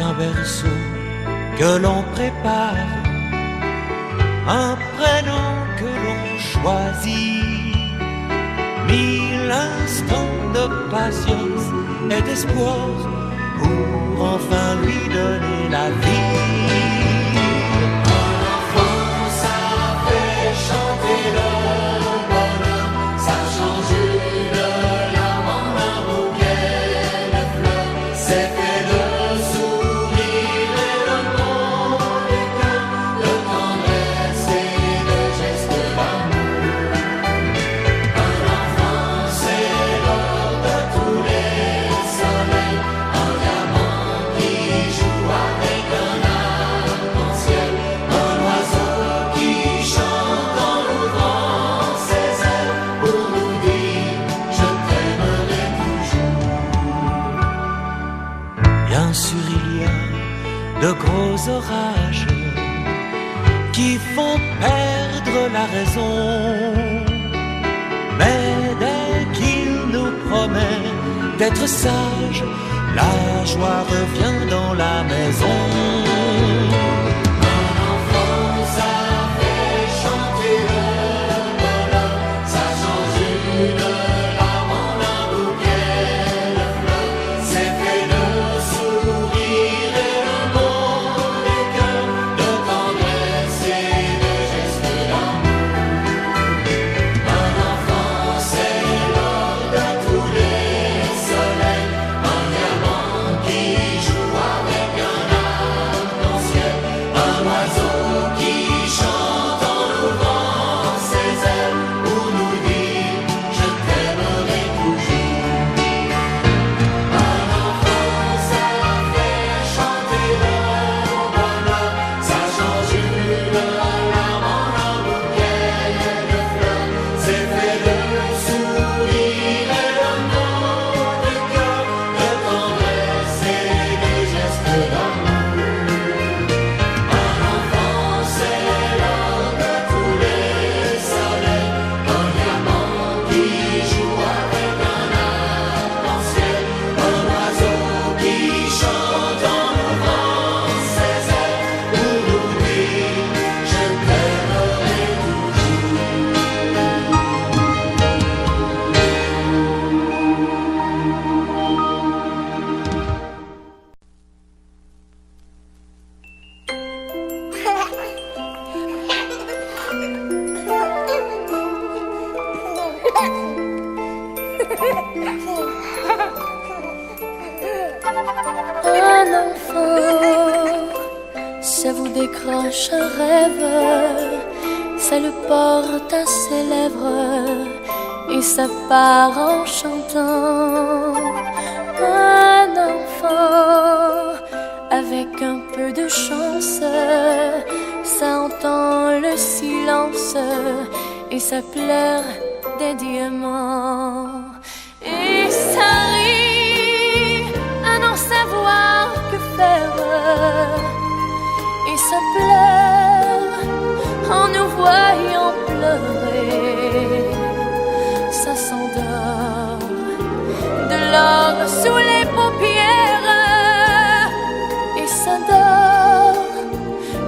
un berceau que l'on prépare, un prénom que l'on choisit, 1000 instants de patience et d'espoir pour enfin lui donner la vie. Un enfant, ça fait chanter le bonheur, ça change une larme en un bouquet de fleurs, c'est fait de sourire et de mots des cœurs, de tendresse et de gestes d'amour. Un enfant, c'est l'or de tous les soleils, un diamant qui joue avec un arc-en-ciel, un oiseau qui chante en ouvrant ses ailes pour nous dire je t'aimerai toujours. Bien sûr il y a de gros orages qui font perdre la raison, mais dès qu'il nous promet d'être sage, la joie revient dans la maison. Un enfant, ça fait chanter le bonheur, ça change une larme en un bouquet de fleurs, c'est fait de sourire et de mots des cœurs, de tendresse et de gestes d'amour. Un enfant, c'est l'or de tous les soleils, un diamant qui joue avec un arc-en-ciel, un oiseau qui chante en ouvrant ses ailes pour nous dire je t'aimerai toujours. Un enfant, ça fait chanter le bonheur, ça change une larme en un bouquet de fleurs, c'est fait de sourire et de mots du cœur, de tendresse et de gestes d'amour. Un enfant, c'est l'or de tous les soleils, un diamant qui joue avec un arc-en-ciel, un oiseau qui chante en ouvrant ses ailes pour nous dire je t'aimerai Un enfant, ça vous décroche un rêve, ça le porte à ses lèvres et ça part en chantant. Un enfant, avec un peu de chance, ça entend le silence et ça pleure des diamants. Et ça rit à n'en savoir que faire, et ça pleure en nous voyant pleurer. Ça s'endort de l'or sous les paupières, et ça dort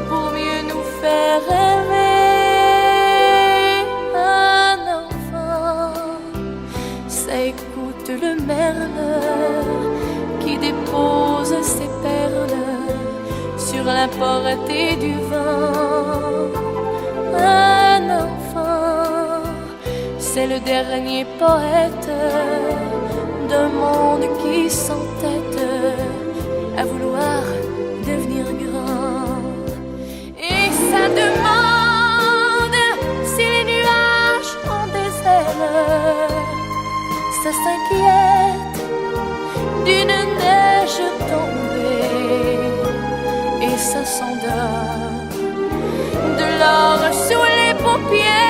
pour mieux nous faire rêver. Un enfant, ça écoute le merle qui dépose ses perles sur la portée du vent. Un enfant, c'est le dernier poète d'un monde qui s'entête à vouloir devenir grand. Et ça demande si les nuages ont des ailes, ça s'inquiète d'une neige tombée, et ça s'endort de l'or sous les paupières.